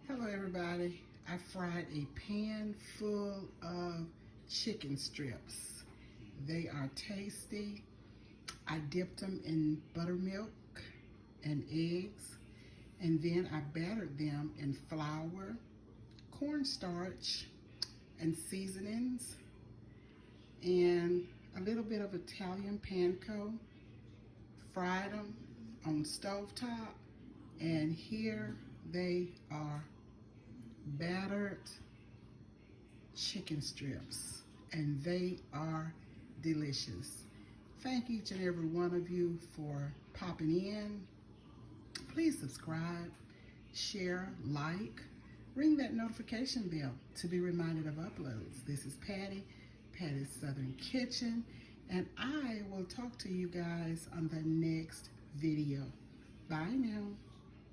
Hello everybody. I fried a pan full of chicken strips. They are tasty. I dipped them in buttermilk and eggs, and then I battered them in flour, cornstarch, and seasonings, and a little bit of Italian Panko. Fried them on stovetop, and here they are, battered chicken strips, and they are delicious. Thank each and every one of you for popping in. Please subscribe, share, like, ring that notification bell to be reminded of uploads. This is Patti, Patti's Southern Kitchen, and I will talk to you guys on the next video. Bye now.